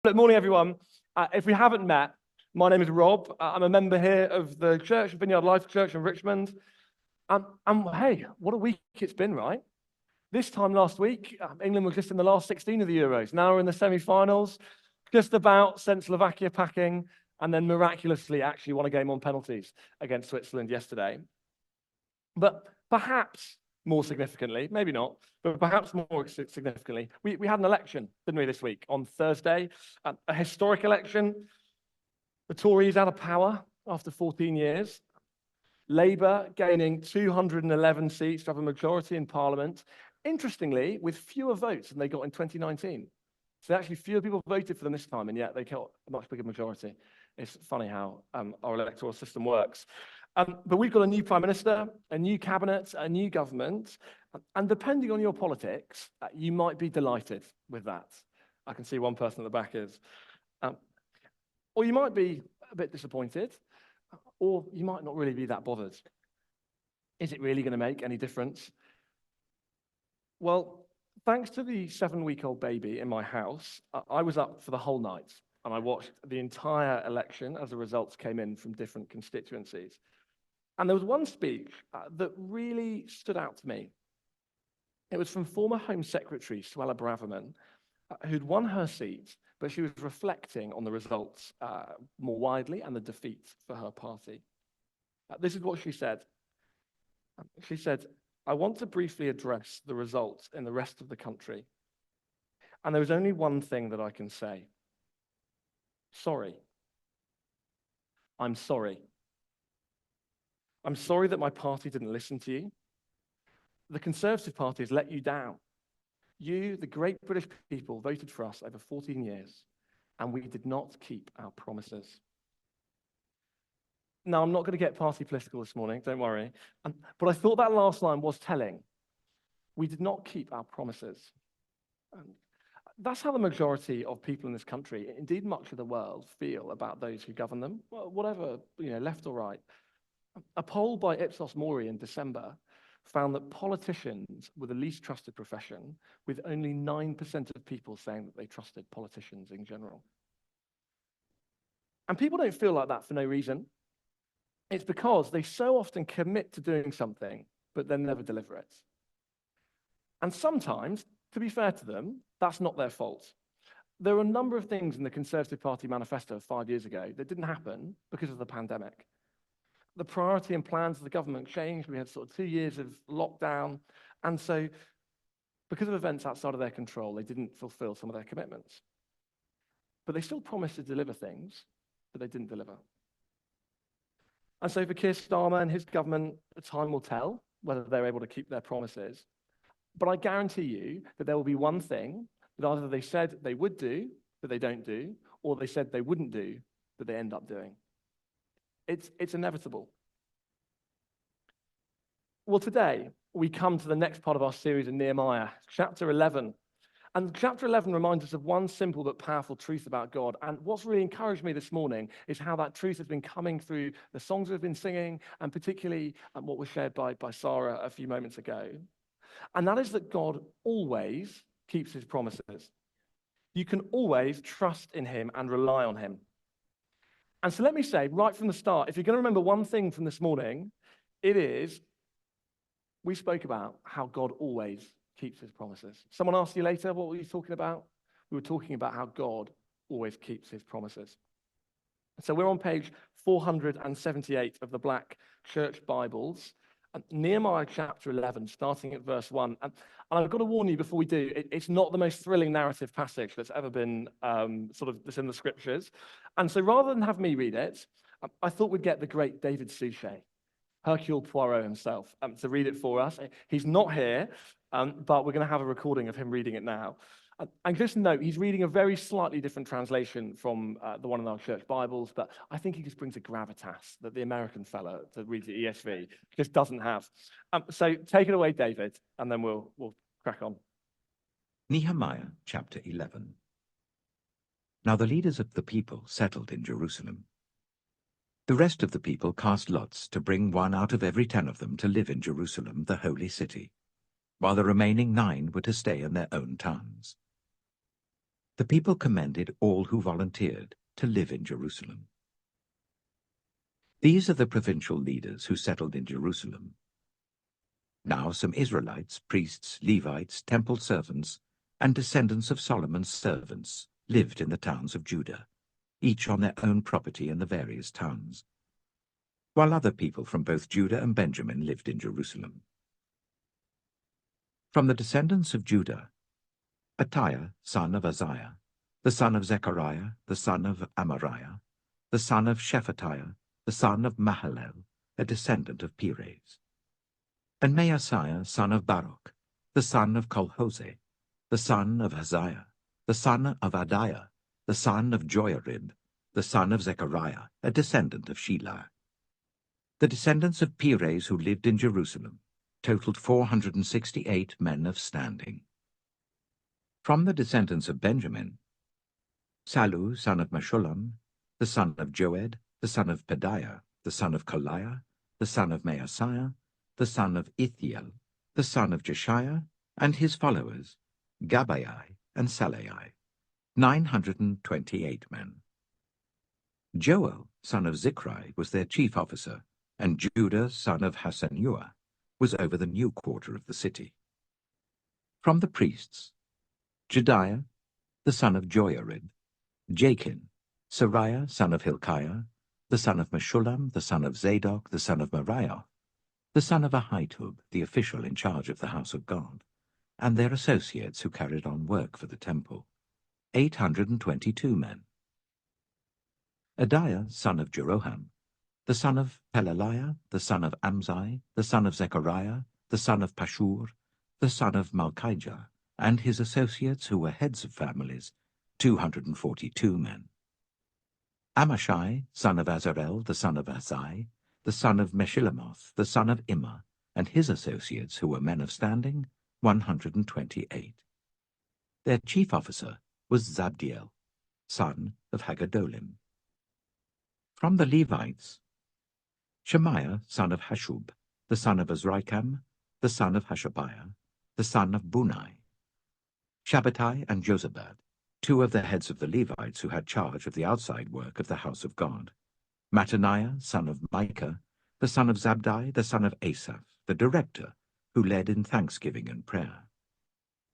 Good morning, everyone. If we haven't met, my name is Rob. I'm a member here of the church, Vineyard Life Church in Richmond. And hey, what a week it's been, right? This time last week, England was just in the last 16 of the Euros. Now we're in the semi-finals, just about sent Slovakia packing, and then miraculously actually won a game on penalties against Switzerland yesterday. But perhaps more significantly, maybe not, but perhaps more significantly, we had an election, didn't we, this week on Thursday, a historic election. The Tories out of power after 14 years. Labour gaining 211 seats to have a majority in Parliament, interestingly, with fewer votes than they got in 2019. So actually fewer people voted for them this time, and yet they got a much bigger majority. It's funny how our electoral system works. But we've got a new Prime Minister, a new cabinet, a new government, and depending on your politics, you might be delighted with that. I can see one person at the back is. Or you might be a bit disappointed, or you might not really be that bothered. Is it really going to make any difference? Well, thanks to the 7-week-old baby in my house, I was up for the whole night, and I watched the entire election as the results came in from different constituencies. And there was one speech that really stood out to me. It was from former Home Secretary Suella Braverman, who'd won her seat, but she was reflecting on the results more widely and the defeat for her party. This is what she said. She said, "I want to briefly address the results in the rest of the country. And there is only one thing that I can say. Sorry. I'm sorry. I'm sorry that my party didn't listen to you. The Conservative Party has let you down. You, the great British people, voted for us over 14 years, and we did not keep our promises." Now, I'm not going to get party political this morning, don't worry, but I thought that last line was telling. We did not keep our promises. That's how the majority of people in this country, indeed much of the world, feel about those who govern them, whatever, left or right. A poll by Ipsos Mori in December found that politicians were the least trusted profession, with only 9% of people saying that they trusted politicians in general. And people don't feel like that for no reason. It's because they so often commit to doing something, but then never deliver it. And sometimes, to be fair to them, that's not their fault. There are a number of things in the Conservative Party manifesto 5 years ago that didn't happen because of the pandemic. The priority and plans of the government changed. We had sort of 2 years of lockdown. And so because of events outside of their control, they didn't fulfill some of their commitments. But they still promised to deliver things that they didn't deliver. And so for Keir Starmer and his government, time will tell whether they're able to keep their promises. But I guarantee you that there will be one thing that either they said they would do, that they don't do, or they said they wouldn't do, that they end up doing. It's inevitable. Well, today, we come to the next part of our series in Nehemiah, chapter 11. And chapter 11 reminds us of one simple but powerful truth about God. And what's really encouraged me this morning is how that truth has been coming through the songs we've been singing, and particularly what was shared by Sarah a few moments ago. And that is that God always keeps his promises. You can always trust in him and rely on him. And so let me say right from the start, if you're going to remember one thing from this morning, it is we spoke about how God always keeps his promises. Someone asked you later, what were you talking about? We were talking about how God always keeps his promises. So we're on page 478 of the Black Church Bibles, Nehemiah chapter 11, starting at verse 1. And I've got to warn you before we do, it's not the most thrilling narrative passage that's ever been that's in the scriptures. And so rather than have me read it, I thought we'd get the great David Suchet, Hercule Poirot himself, to read it for us. He's not here, but we're going to have a recording of him reading it now. And just note, he's reading a very slightly different translation from the one in our church Bibles, but I think he just brings a gravitas that the American fellow that reads the ESV just doesn't have. So take it away, David, and then we'll crack on. Nehemiah chapter 11. Now the leaders of the people settled in Jerusalem. The rest of the people cast lots to bring 1 out of every 10 of them to live in Jerusalem, the holy city, while the remaining 9 were to stay in their own towns. The people commended all who volunteered to live in Jerusalem. These are the provincial leaders who settled in Jerusalem. Now some Israelites, priests, Levites, temple servants, and descendants of Solomon's servants lived in the towns of Judah, each on their own property in the various towns, while other people from both Judah and Benjamin lived in Jerusalem. From the descendants of Judah, Attiah, son of Uzziah, the son of Zechariah, the son of Amariah, the son of Shephatiah, the son of Mahalalel, a descendant of Perez, and Maaseiah, son of Baruch, the son of Kolhose, the son of Haziah, the son of Adiah, the son of Joiarib, the son of Zechariah, a descendant of Shelah. The descendants of Perez who lived in Jerusalem totaled 468 men of standing. From the descendants of Benjamin, Sallu, son of Meshullam, the son of Joed, the son of Pedaiah, the son of Koliah, the son of Maaseiah, the son of Ithiel, the son of Jeshiah, and his followers, Gabbai and Salai, 928 men. Joel, son of Zichri, was their chief officer, and Judah, son of Hasenuah, was over the new quarter of the city. From the priests, Jediah, the son of Joiarib, Jachin, Sariah, son of Hilkiah, the son of Meshullam, the son of Zadok, the son of Merioth, the son of Ahitub, the official in charge of the house of God, and their associates who carried on work for the temple, 822 men. Adiah, son of Jeroham, the son of Pelaliah, the son of Amzai, the son of Zechariah, the son of Pashur, the son of Malchijah, and his associates who were heads of families, 242 men. Amashai, son of Azarel, the son of Azai, the son of Meshillemoth, the son of Immer, and his associates who were men of standing, 128. Their chief officer was Zabdiel, son of Haggadolim. From the Levites, Shemaiah, son of Hashub, the son of Azrikam, the son of Hashabiah, the son of Bunai, Shabbatai and Jozabad, two of the heads of the Levites who had charge of the outside work of the house of God, Mattaniah, son of Micah, the son of Zabdi, the son of Asaph, the director, who led in thanksgiving and prayer,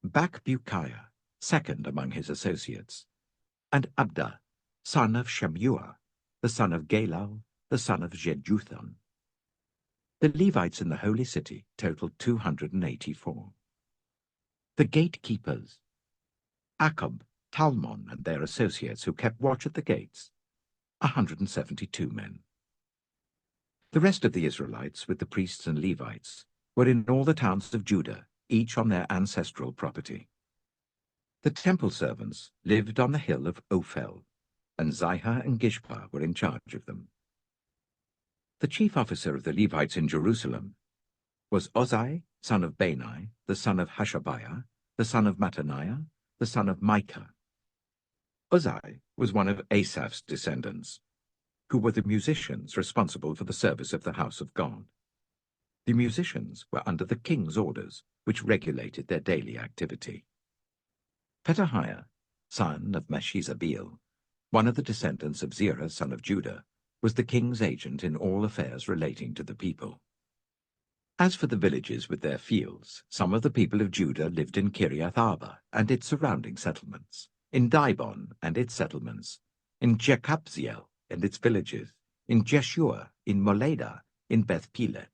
Bakbukiah, second among his associates, and Abda, son of Shemuah, the son of Galal, the son of Jeduthun. The Levites in the holy city totaled 284. The gatekeepers, Akub, Talmon, and their associates who kept watch at the gates, 172 men. The rest of the Israelites, with the priests and Levites, were in all the towns of Judah, each on their ancestral property. The temple servants lived on the hill of Ophel, and Zihah and Gishpa were in charge of them. The chief officer of the Levites in Jerusalem was Ozai, son of Bani, the son of Hashabiah, the son of Mattaniah, the son of Micah. Ozai was one of Asaph's descendants, who were the musicians responsible for the service of the house of God. The musicians were under the king's orders, which regulated their daily activity. Pethahiah, son of Meshezabeel, one of the descendants of Zerah, son of Judah, was the king's agent in all affairs relating to the people. As for the villages with their fields, some of the people of Judah lived in Kiriath Arba and its surrounding settlements, in Dibon and its settlements, in Jekabziel and its villages, in Jeshua, in Moleda, in Beth Pelet,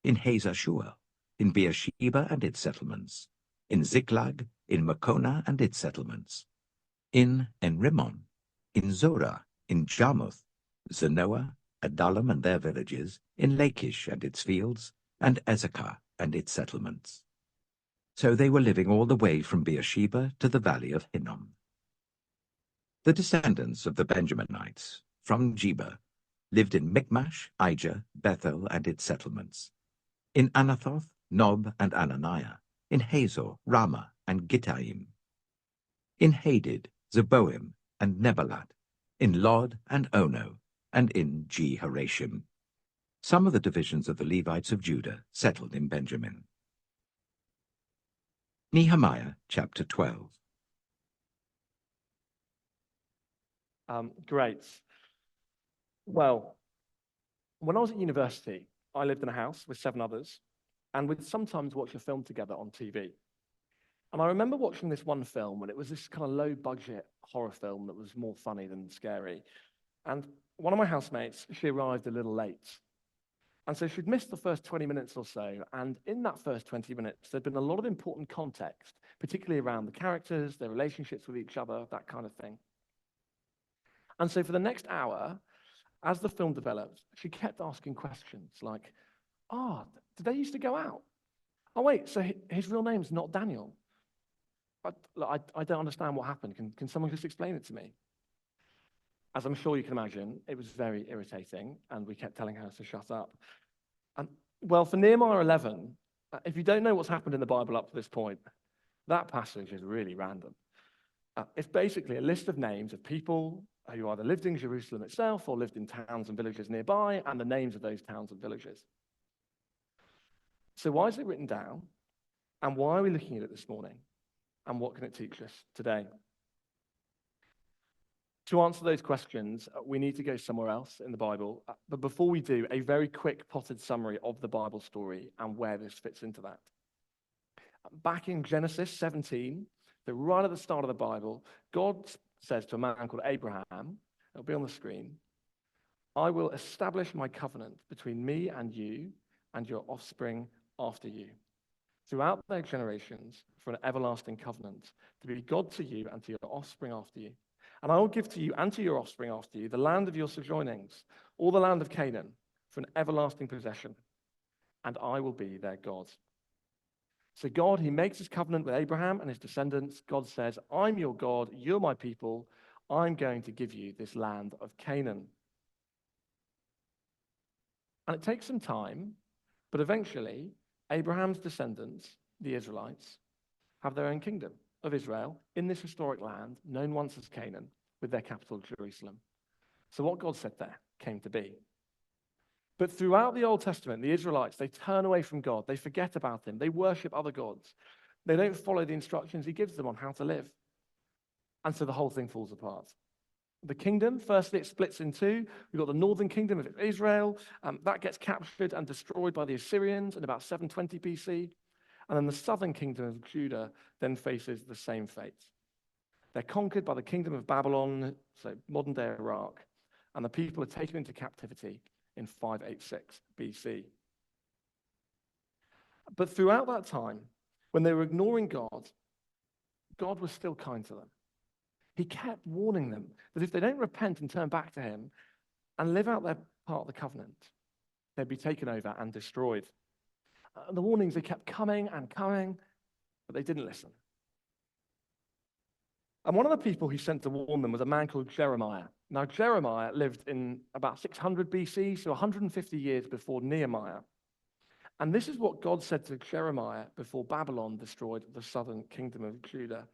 in Hazar Shual, in Beersheba and its settlements, in Ziklag, in Makona and its settlements, in Enrimmon, in Zorah, in Jarmuth, Zanoah, Adullam and their villages, in Lachish and its fields, and Ezekah and its settlements. So they were living all the way from Beersheba to the valley of Hinnom. The descendants of the Benjaminites, from Geba, lived in Michmash, Ijah, Bethel and its settlements, in Anathoth, Nob and Ananiah, in Hazor, Ramah and Gittaim, in Hadid, Zeboim and Nebalat, in Lod and Ono, and in Jehoshim. Some of the divisions of the Levites of Judah settled in Benjamin. Nehemiah chapter 12. Great. Well, when I was at university, I lived in a house with 7 others, and we'd sometimes watch a film together on TV. And I remember watching this one film when it was this kind of low-budget horror film that was more funny than scary. And one of my housemates, she arrived a little late. And so she'd missed the first 20 minutes or so. And in that first 20 minutes, there'd been a lot of important context, particularly around the characters, their relationships with each other, that kind of thing. And so for the next hour, as the film developed, she kept asking questions like, did they used to go out? Oh, wait, so his real name's not Daniel. I don't understand what happened. Can someone just explain it to me? As I'm sure you can imagine, it was very irritating, and we kept telling her to shut up. Well, for Nehemiah 11, if you don't know what's happened in the Bible up to this point, that passage is really random. It's basically a list of names of people who either lived in Jerusalem itself or lived in towns and villages nearby, and the names of those towns and villages. So why is it written down? And why are we looking at it this morning? And what can it teach us today? To answer those questions, we need to go somewhere else in the Bible. But before we do, a very quick potted summary of the Bible story and where this fits into that. Back in Genesis 17, so right at the start of the Bible, God says to a man called Abraham, it'll be on the screen, I will establish my covenant between me and you and your offspring after you, throughout their generations for an everlasting covenant, to be God to you and to your offspring after you. And I will give to you and to your offspring after you the land of your sojournings, all the land of Canaan, for an everlasting possession, and I will be their God. So God, he makes his covenant with Abraham and his descendants. God says, I'm your God, you're my people, I'm going to give you this land of Canaan. And it takes some time, but eventually, Abraham's descendants, the Israelites, have their own kingdom of Israel in this historic land, known once as Canaan, with their capital, Jerusalem. So what God said there came to be. But throughout the Old Testament, the Israelites, they turn away from God. They forget about him. They worship other gods. They don't follow the instructions he gives them on how to live. And so the whole thing falls apart. The kingdom, firstly, it splits in two. We've got the northern kingdom of Israel. That gets captured and destroyed by the Assyrians in about 720 BC. And then the southern kingdom of Judah then faces the same fate. They're conquered by the kingdom of Babylon, so modern-day Iraq, and the people are taken into captivity in 586 BC. But throughout that time, when they were ignoring God, God was still kind to them. He kept warning them that if they don't repent and turn back to him and live out their part of the covenant, they'd be taken over and destroyed. And the warnings, they kept coming and coming, but they didn't listen. And one of the people he sent to warn them was a man called Jeremiah. Now, Jeremiah lived in about 600 BC, so 150 years before Nehemiah. And this is what God said to Jeremiah before Babylon destroyed the southern kingdom of Judah.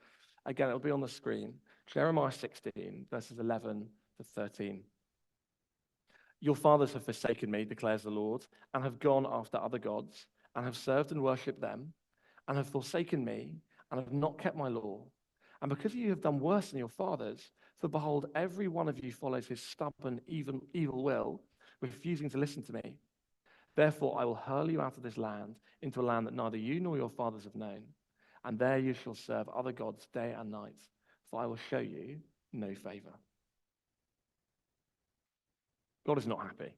Again, it'll be on the screen. Jeremiah 16, verses 11 to 13. Your fathers have forsaken me, declares the Lord, and have gone after other gods, and have served and worshipped them, and have forsaken me, and have not kept my law. And because you have done worse than your fathers, for behold, every one of you follows his stubborn, evil will, refusing to listen to me. Therefore, I will hurl you out of this land into a land that neither you nor your fathers have known. And there you shall serve other gods day and night, for I will show you no favor. God is not happy.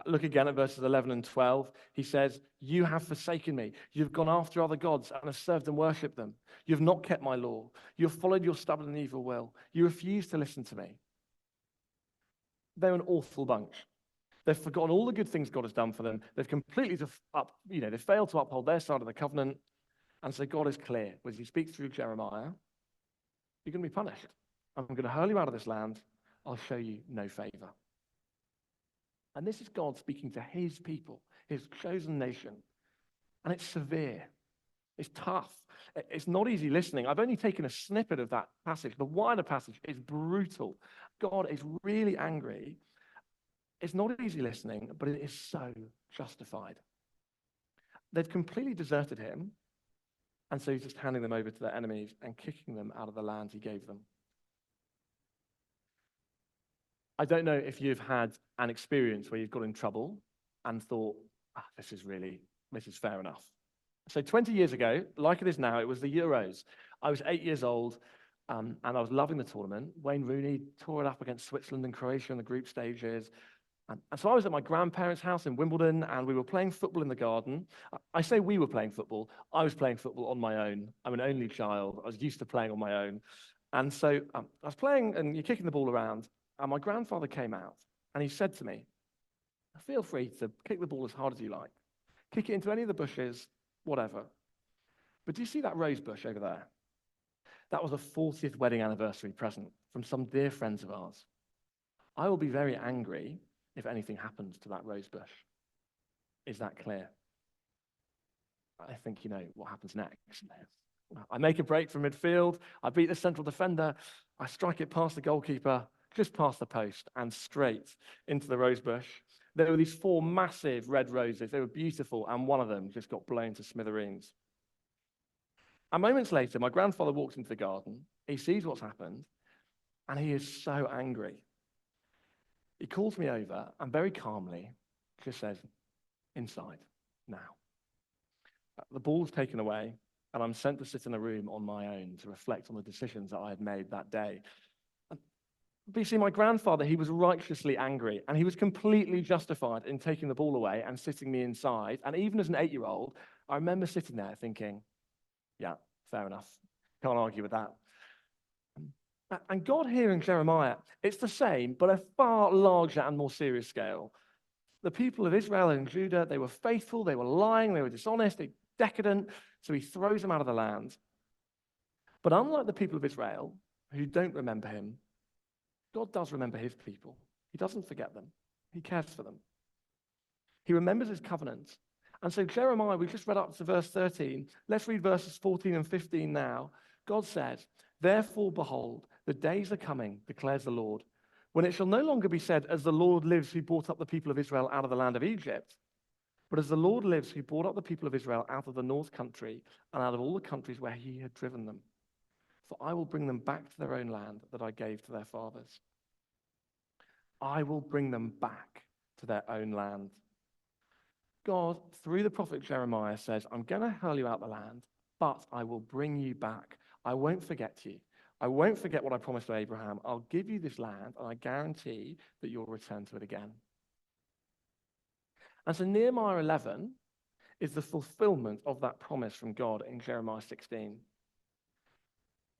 Look again at verses 11 and 12. He says, you have forsaken me. You've gone after other gods and have served and worshipped them. You have not kept my law. You have followed your stubborn and evil will. You refuse to listen to me. They're an awful bunch. They've forgotten all the good things God has done for them. They've completely they've failed to uphold their side of the covenant. And so God is clear as he speaks through Jeremiah, you're going to be punished. I'm going to hurl you out of this land. I'll show you no favor. And this is God speaking to his people, his chosen nation. And it's severe. It's tough. It's not easy listening. I've only taken a snippet of that passage. The wider passage is brutal. God is really angry. It's not easy listening, but it is so justified. They've completely deserted him, and so he's just handing them over to their enemies and kicking them out of the land he gave them. I don't know if you've had an experience where you've got in trouble and thought, this is fair enough. So 20 years ago, like it is now, it was the Euros. I was 8 years old, and I was loving the tournament. Wayne Rooney tore it up against Switzerland and Croatia in the group stages. And so I was at my grandparents' house in Wimbledon, and we were playing football in the garden. I say we were playing football. I was playing football on my own. I'm an only child. I was used to playing on my own. And so I was playing, and you're kicking the ball around, and my grandfather came out, and he said to me, feel free to kick the ball as hard as you like. Kick it into any of the bushes, whatever. But do you see that rose bush over there? That was a 40th wedding anniversary present from some dear friends of ours. I will be very angry if anything happens to that rose bush. Is that clear? I think you know what happens next. I make a break from midfield. I beat the central defender. I strike it past the goalkeeper, just past the post, and straight into the rose bush. There were these 4 massive red roses. They were beautiful, and one of them just got blown to smithereens. And moments later, my grandfather walks into the garden. He sees what's happened, and he is so angry. He calls me over and very calmly just says, inside, now. The ball's taken away, and I'm sent to sit in a room on my own to reflect on the decisions that I had made that day. But you see, my grandfather, he was righteously angry, and he was completely justified in taking the ball away and sitting me inside. And even as an 8-year-old, I remember sitting there thinking, yeah, fair enough. Can't argue with that. And God here in Jeremiah, it's the same, but a far larger and more serious scale. The people of Israel and Judah, they were faithful, they were lying, they were dishonest, they were decadent, so he throws them out of the land. But unlike the people of Israel, who don't remember him, God does remember his people. He doesn't forget them. He cares for them. He remembers his covenant. And so Jeremiah, we just read up to verse 13. Let's read verses 14 and 15 now. God said, therefore, behold, the days are coming, declares the Lord, when it shall no longer be said, as the Lord lives who brought up the people of Israel out of the land of Egypt, but as the Lord lives who brought up the people of Israel out of the north country and out of all the countries where he had driven them. For I will bring them back to their own land that I gave to their fathers. I will bring them back to their own land. God, through the prophet Jeremiah, says, I'm going to hurl you out the land, but I will bring you back. I won't forget you. I won't forget what I promised to Abraham. I'll give you this land, and I guarantee that you'll return to it again. And so Nehemiah 11 is the fulfillment of that promise from God in Jeremiah 16.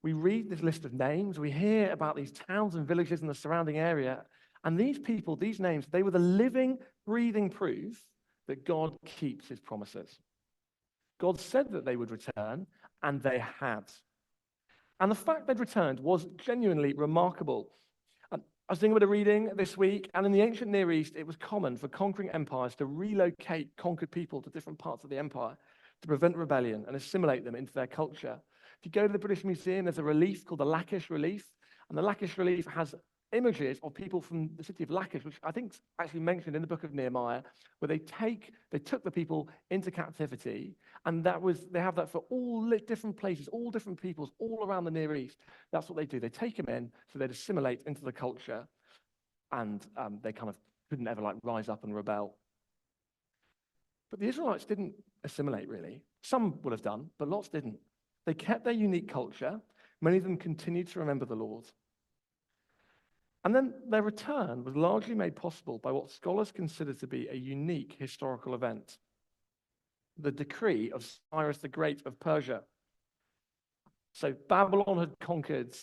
We read this list of names. We hear about these towns and villages in the surrounding area. And these people, these names, they were the living, breathing proof that God keeps his promises. God said that they would return, and they had. And the fact they'd returned was genuinely remarkable. I was doing a bit of reading this week, and in the ancient Near East, it was common for conquering empires to relocate conquered people to different parts of the empire to prevent rebellion and assimilate them into their culture. If you go to the British Museum, there's a relief called the Lachish Relief, and the Lachish Relief has images of people from the city of Lachish, which I think is actually mentioned in the book of Nehemiah, where they took the people into captivity, and they have that for all different places, all different peoples, all around the Near East. That's what they do. They take them in, so they'd assimilate into the culture, and they kind of couldn't ever rise up and rebel. But the Israelites didn't assimilate, really. Some would have done, but lots didn't. They kept their unique culture. Many of them continued to remember the Lord. And then their return was largely made possible by what scholars consider to be a unique historical event: the decree of Cyrus the Great of Persia. So Babylon had conquered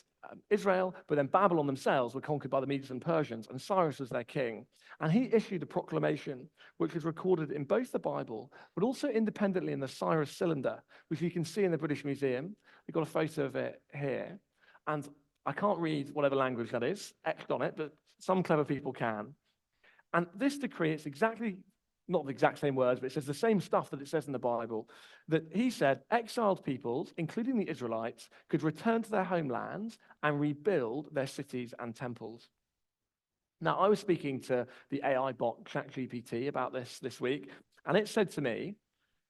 Israel, but then Babylon themselves were conquered by the Medes and Persians, and Cyrus was their king. And he issued a proclamation, which is recorded in both the Bible, but also independently in the Cyrus cylinder, which you can see in the British Museum. We've got a photo of it here. And I can't read whatever language that is etched on it, but some clever people can. And this decree, it's exactly, not the exact same words, but it says the same stuff that it says in the Bible, that he said exiled peoples, including the Israelites, could return to their homelands and rebuild their cities and temples. Now, I was speaking to the AI bot ChatGPT about this week, and it said to me,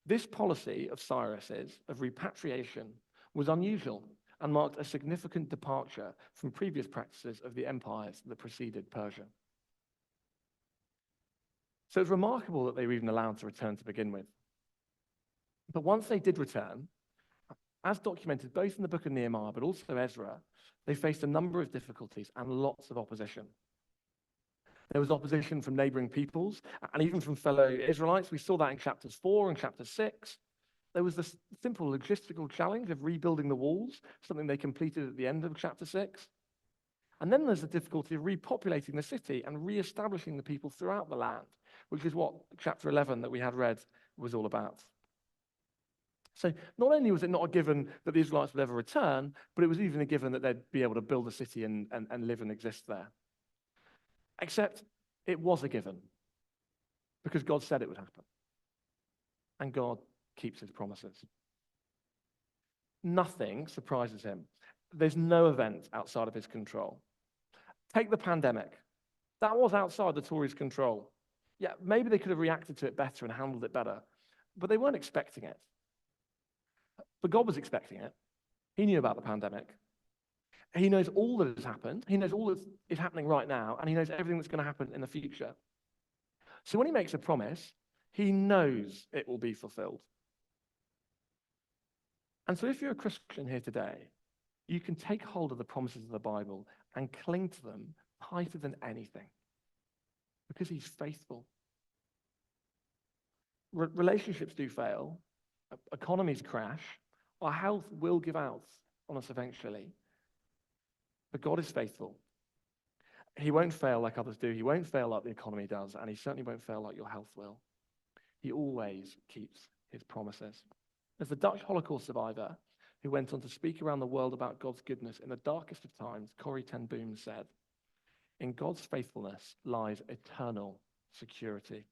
this policy of Cyrus's, of repatriation, was unusual and marked a significant departure from previous practices of the empires that preceded Persia. So it's remarkable that they were even allowed to return to begin with. But once they did return, as documented both in the book of Nehemiah but also Ezra, they faced a number of difficulties and lots of opposition. There was opposition from neighboring peoples and even from fellow Israelites. We saw that in chapters 4 and chapter 6. There was the simple logistical challenge of rebuilding the walls, something they completed at the end of chapter 6. And then there's the difficulty of repopulating the city and re-establishing the people throughout the land, which is what chapter 11 that we had read was all about. So not only was it not a given that the Israelites would ever return, but it was even a given that they'd be able to build a city and live and exist there. Except it was a given because God said it would happen. And God keeps his promises. Nothing surprises him. There's no event outside of his control. Take the pandemic. That was outside the Tories' control. Yeah, maybe they could have reacted to it better and handled it better, but they weren't expecting it. But God was expecting it. He knew about the pandemic. He knows all that has happened. He knows all that is happening right now, and he knows everything that's going to happen in the future. So when he makes a promise, he knows it will be fulfilled. And so if you're a Christian here today, you can take hold of the promises of the Bible and cling to them tighter than anything because he's faithful. Relationships do fail. Economies crash. Our health will give out on us eventually. But God is faithful. He won't fail like others do. He won't fail like the economy does, and he certainly won't fail like your health will. He always keeps his promises. There's the Dutch Holocaust survivor who went on to speak around the world about God's goodness in the darkest of times. Corrie ten Boom said, "In God's faithfulness lies eternal security."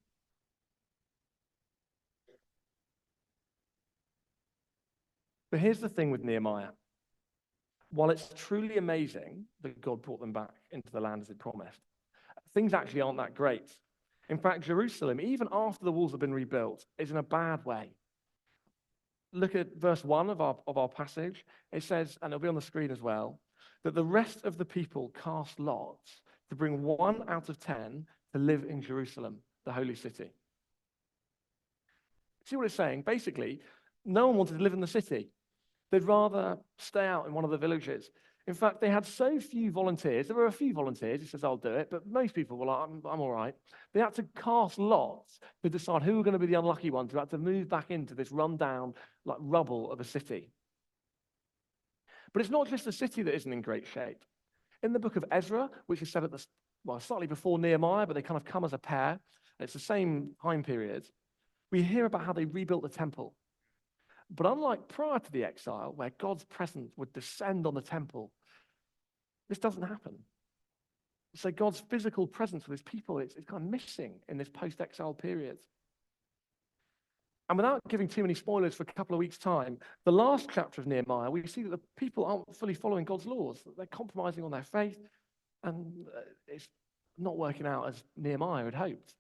But here's the thing with Nehemiah. While it's truly amazing that God brought them back into the land as he promised, things actually aren't that great. In fact, Jerusalem, even after the walls have been rebuilt, is in a bad way. Look at verse 1 of our passage. It says, and it'll be on the screen as well, that the rest of the people cast lots to bring 1 out of 10 to live in Jerusalem, the holy city. See what it's saying? Basically, no one wanted to live in the city. They'd rather stay out in one of the villages. In fact, they had so few volunteers. There were a few volunteers. He says, I'll do it. But most people were like, I'm all right. They had to cast lots to decide who were going to be the unlucky ones who had to move back into this rundown, like rubble of a city. But it's not just the city that isn't in great shape. In the book of Ezra, which is set at slightly before Nehemiah, but they kind of come as a pair. It's the same time period. We hear about how they rebuilt the temple. But unlike prior to the exile, where God's presence would descend on the temple, this doesn't happen. So God's physical presence with his people, it's kind of missing in this post-exile period. And without giving too many spoilers for a couple of weeks' time, the last chapter of Nehemiah, we see that the people aren't fully following God's laws. They're compromising on their faith, and it's not working out as Nehemiah had hoped.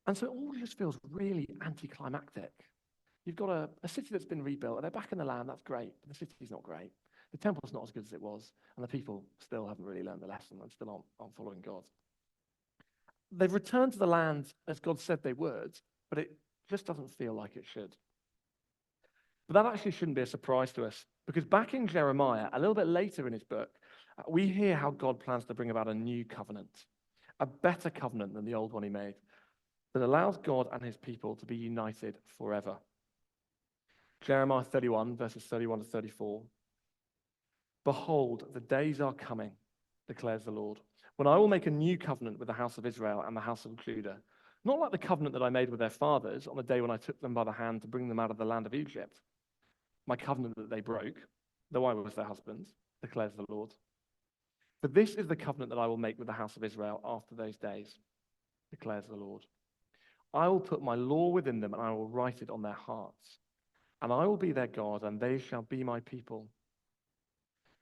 And so it all just feels really anticlimactic. You've got a city that's been rebuilt, and they're back in the land. That's great, but the city's not great. The temple's not as good as it was, and the people still haven't really learned the lesson and still aren't following God. They've returned to the land as God said they would, but it just doesn't feel like it should. But that actually shouldn't be a surprise to us, because back in Jeremiah, a little bit later in his book, we hear how God plans to bring about a new covenant, a better covenant than the old one he made, that allows God and his people to be united forever. Jeremiah 31, verses 31 to 34. Behold, the days are coming, declares the Lord, when I will make a new covenant with the house of Israel and the house of Judah, not like the covenant that I made with their fathers on the day when I took them by the hand to bring them out of the land of Egypt, my covenant that they broke, though I was their husband, declares the Lord. For this is the covenant that I will make with the house of Israel after those days, declares the Lord. I will put my law within them, and I will write it on their hearts. And I will be their God, and they shall be my people.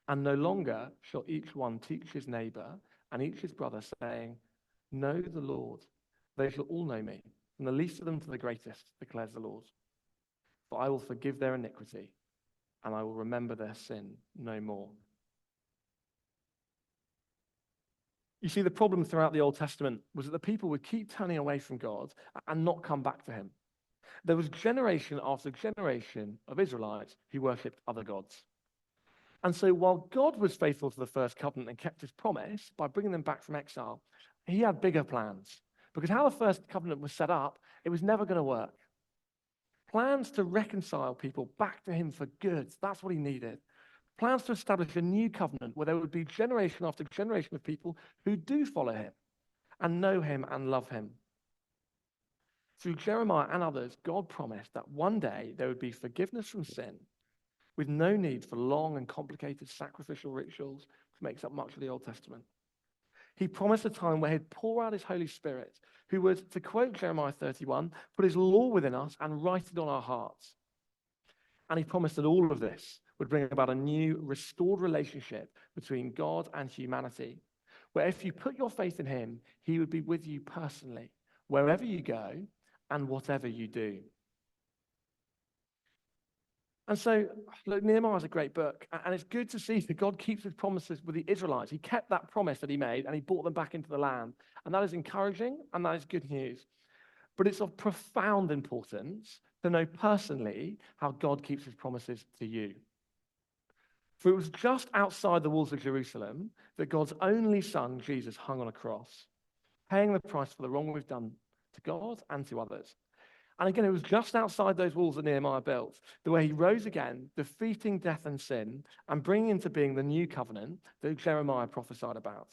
And no longer shall each one teach his neighbor and each his brother, saying, Know the Lord. They shall all know me, from the least of them to the greatest, declares the Lord. For I will forgive their iniquity, and I will remember their sin no more. You see, the problem throughout the Old Testament was that the people would keep turning away from God and not come back to him. There was generation after generation of Israelites who worshipped other gods. And so while God was faithful to the first covenant and kept his promise by bringing them back from exile, he had bigger plans. Because how the first covenant was set up, it was never going to work. Plans to reconcile people back to him for good, that's what he needed. Plans to establish a new covenant where there would be generation after generation of people who do follow him and know him and love him. Through Jeremiah and others, God promised that one day there would be forgiveness from sin with no need for long and complicated sacrificial rituals, which makes up much of the Old Testament. He promised a time where he'd pour out his Holy Spirit, who would, to quote Jeremiah 31, put his law within us and write it on our hearts. And he promised that all of this would bring about a new, restored relationship between God and humanity, where if you put your faith in him, he would be with you personally, wherever you go and whatever you do. And so, look, Nehemiah is a great book, and it's good to see that God keeps his promises with the Israelites. He kept that promise that he made, and he brought them back into the land. And that is encouraging, and that is good news. But it's of profound importance to know personally how God keeps his promises to you. For it was just outside the walls of Jerusalem that God's only son, Jesus, hung on a cross, paying the price for the wrong we've done to God and to others. And again, it was just outside those walls that Nehemiah built, the way he rose again, defeating death and sin, and bringing into being the new covenant that Jeremiah prophesied about.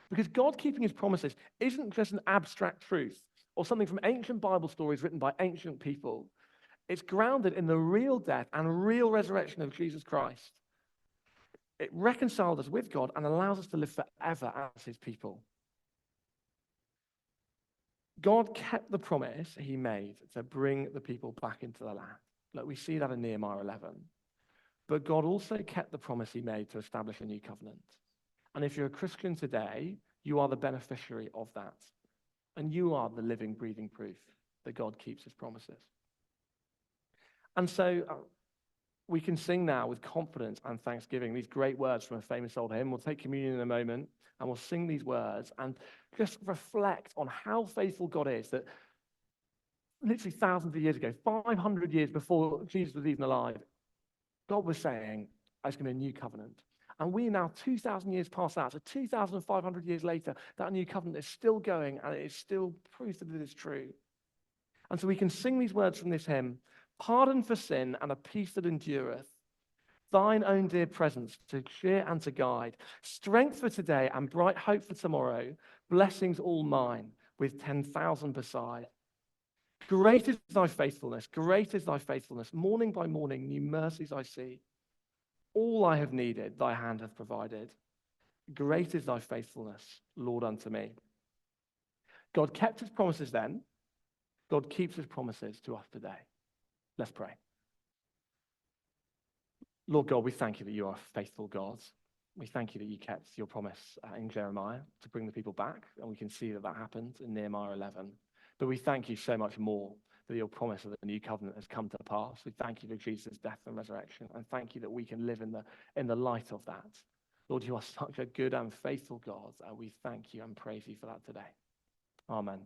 Because God keeping his promises isn't just an abstract truth or something from ancient Bible stories written by ancient people. It's grounded in the real death and real resurrection of Jesus Christ. It reconciled us with God and allows us to live forever as his people. God kept the promise he made to bring the people back into the land. Look, we see that in Nehemiah 11. But God also kept the promise he made to establish a new covenant. And if you're a Christian today, you are the beneficiary of that. And you are the living, breathing proof that God keeps his promises. And so we can sing now with confidence and thanksgiving these great words from a famous old hymn. We'll take communion in a moment, and we'll sing these words and just reflect on how faithful God is, that literally thousands of years ago, 500 years before Jesus was even alive, God was saying, there's going to be a new covenant. And we now, 2,000 years past that, so 2,500 years later, that new covenant is still going, and it is still proof that it is true. And so we can sing these words from this hymn: pardon for sin and a peace that endureth, thine own dear presence to cheer and to guide, strength for today and bright hope for tomorrow, blessings all mine with 10,000 beside. Great is thy faithfulness, morning by morning new mercies I see. All I have needed, thy hand hath provided. Great is thy faithfulness, Lord, unto me. God kept his promises then. God keeps his promises to us today. Let's pray. Lord God, we thank you that you are a faithful God. We thank you that you kept your promise in Jeremiah to bring the people back, and we can see that that happened in Nehemiah 11. But we thank you so much more that your promise of the new covenant has come to pass. We thank you for Jesus' death and resurrection, and thank you that we can live in the light of that. Lord, you are such a good and faithful God, and we thank you and praise you for that today. Amen.